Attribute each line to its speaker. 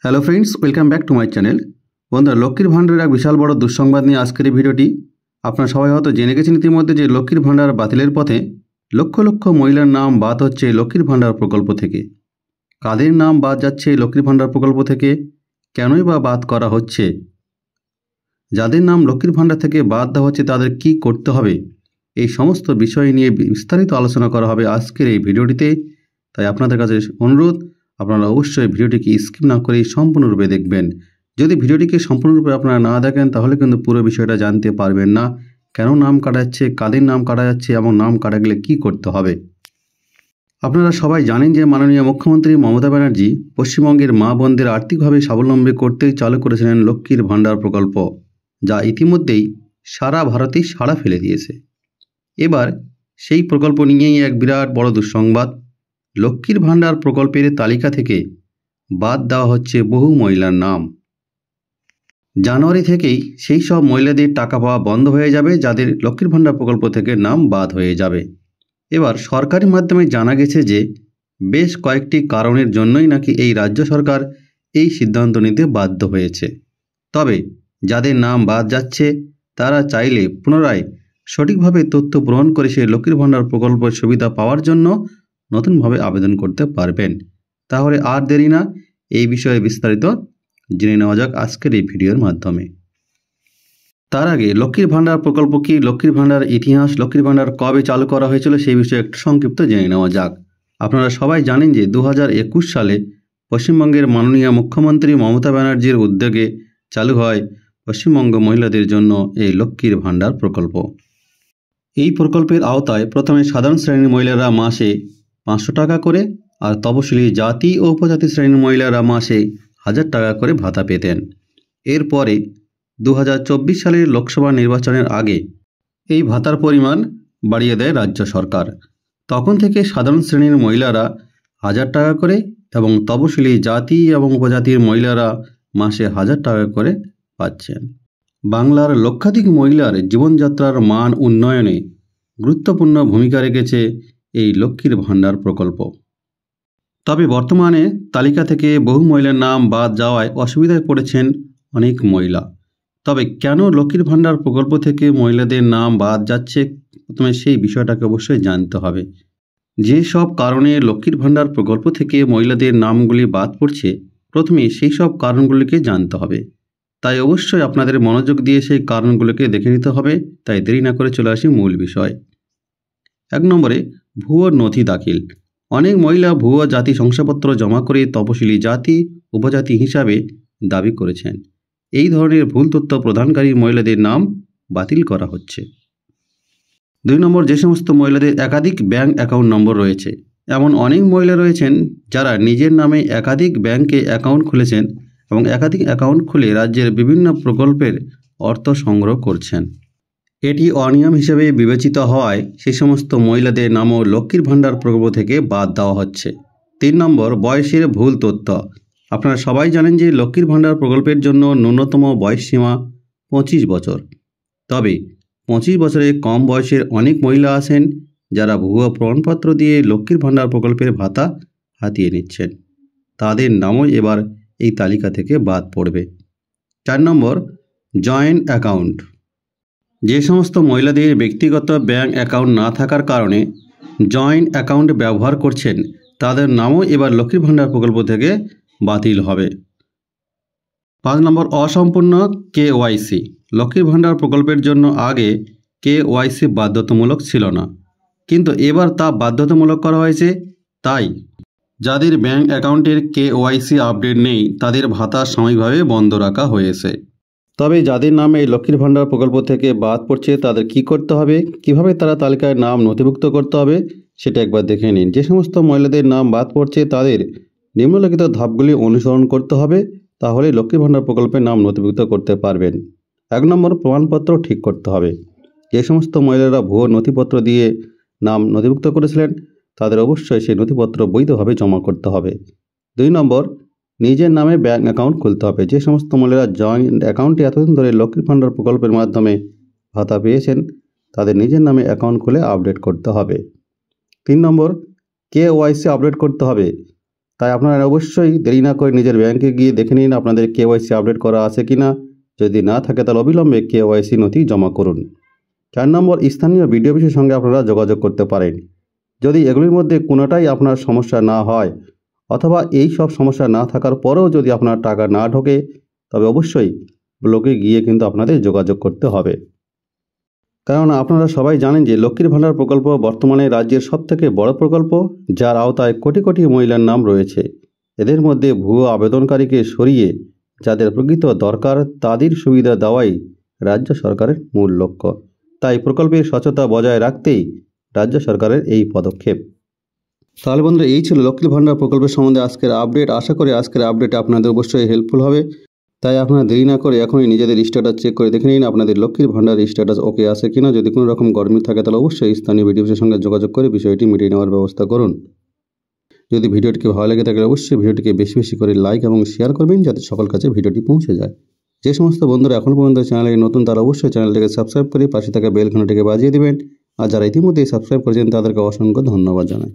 Speaker 1: Hello friends, welcome back to my channel. বন্ধুরা, লক্ষ্মীর ভাণ্ডারের এক বিশাল বড় দুঃসংবাদ নিয়ে আজকের এই ভিডিওটি। আপনারা সবাই হয়তো জেনে গেছেন ইতিমধ্যে যে লক্ষ্মীর ভাণ্ডার বাতিলের পথে। লক্ষ লক্ষ মহিলার নাম বাদ হচ্ছে এই লক্ষ্মীর ভাণ্ডার প্রকল্প থেকে। কাদের নাম বাদ যাচ্ছে এই লক্ষ্মীর ভাণ্ডার প্রকল্প থেকে, কেনই বা বাদ করা হচ্ছে, যাদের নাম লক্ষ্মীর ভাণ্ডার থেকে বাদ দেওয়া হচ্ছে তাদের কি করতে হবে, এই সমস্ত বিষয় নিয়ে বিস্তারিত আলোচনা করা হবে আজকের এই ভিডিওটিতে। তাই আপনাদের কাছে অনুরোধ, আপনারা অবশ্যই ভিডিওটিকে স্কিপ না করে সম্পূর্ণরূপে দেখবেন। যদি ভিডিওটিকে সম্পূর্ণরূপে আপনারা না দেখেন তাহলে কিন্তু পুরো বিষয়টা জানতে পারবেন না, কেন নাম কাটা যাচ্ছে, কাদের নাম কাটা যাচ্ছে এবং নাম কাটা গেলে কী করতে হবে। আপনারা সবাই জানেন যে মাননীয় মুখ্যমন্ত্রী মমতা ব্যানার্জি পশ্চিমবঙ্গের মা বোনদের আর্থিকভাবে স্বাবলম্বী করতেই চালু করেছিলেন লক্ষ্মীর ভাণ্ডার প্রকল্প, যা ইতিমধ্যেই সারা ভারতেই সাড়া ফেলে দিয়েছে। এবার সেই প্রকল্প নিয়েই এক বিরাট বড় দুঃসংবাদ। লক্ষ্মীর ভাণ্ডার প্রকল্পের তালিকা থেকে বাদ দেওয়া হচ্ছে বহু মহিলার নাম। জানুয়ারি থেকেই সেই সব মহিলাদের টাকা পাওয়া বন্ধ হয়ে যাবে যাদের লক্ষ্মীর ভাণ্ডার প্রকল্প থেকে নাম বাদ হয়ে যাবে। এবার সরকারি মাধ্যমে জানা গেছে যে বেশ কয়েকটি কারণের জন্যই নাকি এই রাজ্য সরকার এই সিদ্ধান্ত নিতে বাধ্য হয়েছে। তবে যাদের নাম বাদ যাচ্ছে তারা চাইলে পুনরায় সঠিকভাবে তথ্য পূরণ করে সেই লক্ষ্মীর ভাণ্ডার প্রকল্পের সুবিধা পাওয়ার জন্য নতুনভাবে আবেদন করতে পারবেন। তাহলে আর দেরি না, এই বিষয়ে বিস্তারিত জেনে নেওয়া যাক আজকের এই ভিডিওর মাধ্যমে। তার আগে লক্ষ্মীর ভাণ্ডার প্রকল্প কি, লক্ষ্মীর ভাণ্ডার ইতিহাস, লক্ষ্মীর ভাণ্ডার কবে চালু করা হয়েছিল সেই বিষয়ে একটু সংক্ষিপ্ত জেনে নেওয়া যাক। আপনারা সবাই জানেন যে 2021 সালে পশ্চিমবঙ্গের মাননীয় মুখ্যমন্ত্রী মমতা ব্যানার্জির উদ্যোগে চালু হয় পশ্চিমবঙ্গ মহিলাদের জন্য এই লক্ষ্মীর ভাণ্ডার প্রকল্প। এই প্রকল্পের আওতায় প্রথমে সাধারণ শ্রেণীর মহিলারা মাসে 500 টাকা করে আর তপশিলি জাতি ও উপজাতি শ্রেণীর মহিলারা মাসে 1000 টাকা করে ভাতা পেতেন। এরপরে 2024 সালের লোকসভা নির্বাচনের আগে এই ভাতার পরিমাণ বাড়িয়ে দেয় রাজ্য সরকার। তখন থেকে সাধারণ শ্রেণীর মহিলারা 1000 টাকা করে এবং তপশিলি জাতি এবং উপজাতির মহিলারা মাসে 1000 টাকা করে পাচ্ছেন। বাংলার লক্ষাধিক মহিলার জীবনযাত্রার মান উন্নয়নে গুরুত্বপূর্ণ ভূমিকা রেখেছে এই লক্ষ্মীর ভাণ্ডার প্রকল্প। তবে বর্তমানে তালিকা থেকে বহু মহিলার নাম বাদ যাওয়ায় অসুবিধায় পড়েছেন অনেক মহিলা। তবে কেন লক্ষ্মীর ভাণ্ডার প্রকল্প থেকে মহিলাদের নাম বাদ যাচ্ছে, প্রথমে সেই বিষয়টাকে অবশ্যই জানতে হবে। যে সব কারণে লক্ষ্মীর ভাণ্ডার প্রকল্প থেকে মহিলাদের নামগুলি বাদ পড়ছে, প্রথমে সেই সব কারণগুলিকে জানতে হবে। তাই অবশ্যই আপনাদের মনোযোগ দিয়ে সেই কারণগুলোকে দেখে নিতে হবে। তাই দেরি না করে চলে আসি মূল বিষয়। 1 নম্বরে ভুয়ো নথি দাখিল। অনেক মহিলা ভুয়ো জাতি শংসাপত্র জমা করে তপশিলি জাতি উপজাতি হিসাবে দাবি করেছেন। এই ধরনের ভুল তথ্য প্রদানকারী মহিলাদের নাম বাতিল করা হচ্ছে। 2 নম্বর, যে সমস্ত মহিলাদের একাধিক ব্যাংক অ্যাকাউন্ট নম্বর রয়েছে। এমন অনেক মহিলা রয়েছেন যারা নিজের নামে একাধিক ব্যাংকে অ্যাকাউন্ট খুলেছেন এবং একাধিক অ্যাকাউন্ট খুলে রাজ্যের বিভিন্ন প্রকল্পের অর্থ সংগ্রহ করছেন। এটি অনিয়ম হিসেবে বিবেচিত হওয়ায় সেই সমস্ত মহিলাদের নামও লক্ষ্মীর ভাণ্ডার প্রকল্প থেকে বাদ দেওয়া হচ্ছে। 3 নম্বর, বয়সের ভুল তথ্য। আপনারা সবাই জানেন যে লক্ষ্মীর ভাণ্ডার প্রকল্পের জন্য ন্যূনতম বয়স সীমা 25 বছর। তবে 25 বছরের কম বয়সের অনেক মহিলা আছেন যারা ভুয়ো প্রমাণপত্র দিয়ে লক্ষ্মীর ভাণ্ডার প্রকল্পের ভাতা হাতিয়ে নিচ্ছেন। তাদের নামও এবার এই তালিকা থেকে বাদ পড়বে। 4 নম্বর, জয়েন্ট অ্যাকাউন্ট। যে সমস্ত মহিলাদের ব্যক্তিগত ব্যাংক অ্যাকাউন্ট না থাকার কারণে জয়েন্ট অ্যাকাউন্ট ব্যবহার করছেন, তাদের নামও এবার লক্ষ্মীর ভাণ্ডার প্রকল্প থেকে বাতিল হবে। 5 নম্বর, অসম্পূর্ণ KYC। লক্ষ্মীর ভাণ্ডার প্রকল্পের জন্য আগে KYC বাধ্যতামূলক ছিল না, কিন্তু এবার তা বাধ্যতামূলক করা হয়েছে। তাই যাদের ব্যাংক অ্যাকাউন্টের KYC আপডেট নেই তাদের ভাতা সাময়িকভাবে বন্ধ রাখা হয়েছে। তবে যাদের নামে এই লক্ষ্মীর ভাণ্ডার প্রকল্প থেকে বাদ পড়ছে তাদের কি করতে হবে, কিভাবে তারা তালিকায় নাম নথিভুক্ত করতে হবে সেটা একবার দেখে নিন। যে সমস্ত মহিলাদের নাম বাদ পড়ছে তাদের নিম্নলিখিত ধাপগুলি অনুসরণ করতে হবে, তাহলে লক্ষ্মীর ভাণ্ডার প্রকল্পে নাম নথিভুক্ত করতে পারবেন। 1 নম্বর, প্রমাণপত্র ঠিক করতে হবে। যে সমস্ত মহিলারা ভুয়ো নথিপত্র দিয়ে নাম নথিভুক্ত করেছিলেন তাদের অবশ্যই সেই নথিপত্র বৈধভাবে জমা করতে হবে। 2 নম্বর, নিজের নামে ব্যাংক অ্যাকাউন্ট খুলতে হবে। যে সমস্ত মহিলারা জয়েন্ট অ্যাকাউন্টে এতদিন ধরে লক্ষ্মীর ভাণ্ডার প্রকল্পের মাধ্যমে ভাতা পেয়েছেন তাদের নিজের নামে অ্যাকাউন্ট খুলে আপডেট করতে হবে। 3 নম্বর, KYC আপডেট করতে হবে। তাই আপনারা অবশ্যই দেরি না করে নিজের ব্যাংকে গিয়ে দেখে নিন আপনাদের কেওয়াইসি আপডেট করা আছে কিনা। যদি না থাকে তাহলে অবিলম্বে কেওয়াইসি নথি জমা করুন। 4 নম্বর, স্থানীয় বিডিও অফিসের সঙ্গে আপনারা যোগাযোগ করতে পারেন। যদি এগুলির মধ্যে কোনোটাই আপনার সমস্যা না হয় অথবা এই সব সমস্যা না থাকার পরেও যদি আপনার টাকা না ঢোকে, তবে অবশ্যই ব্লকে গিয়ে কিন্তু আপনাদের যোগাযোগ করতে হবে। কারণ আপনারা সবাই জানেন যে লক্ষ্মীর ভাণ্ডার প্রকল্প বর্তমানে রাজ্যের সবথেকে বড় প্রকল্প, যার আওতায় কোটি কোটি মহিলার নাম রয়েছে। এদের মধ্যে ভুয়ো আবেদনকারীকে সরিয়ে যাদের প্রকৃত দরকার তাদের সুবিধা দেওয়াই রাজ্য সরকারের মূল লক্ষ্য। তাই প্রকল্পের স্বচ্ছতা বজায় রাখতেই রাজ্য সরকারের এই পদক্ষেপ। তাহলে বন্ধুরা, এই ছিল লক্ষ্মীর ভাণ্ডার প্রকল্পের সম্বন্ধে আজকের আপডেট। আশা করি আজকের আপডেট আপনাদের অবশ্যই হেল্পফুল হবে। তাই আপনারা দেরি না করে এখনই নিজেদের স্ট্যাটাস চেক করে দেখে নিন আপনাদের লক্ষ্মীর ভাণ্ডার স্ট্যাটাস ওকে আছে কিনা। যদি কোনো রকম গরমিল থাকে তাহলে অবশ্যই স্থানীয় বিডিও অফিসের সঙ্গে যোগাযোগ করে বিষয়টি মিটিয়ে নেওয়ার ব্যবস্থা করুন। যদি ভিডিওটিকে ভালো লেগে থাকে অবশ্যই ভিডিওটিকে বেশি বেশি করে লাইক এবং শেয়ার করবেন যাতে সকল কাছে ভিডিওটি পৌঁছে যায়। যে সমস্ত বন্ধুরা এখন পর্যন্ত চ্যানেলে নতুন তারা অবশ্যই চ্যানেলটিকে সাবস্ক্রাইব করে পাশে থাকা বেল ঘন্টাটিকে বাজিয়ে দিবেন। আর যারা ইতিমধ্যেই সাবস্ক্রাইব করেছেন তাদেরকে অসংখ্য ধন্যবাদ জানাই।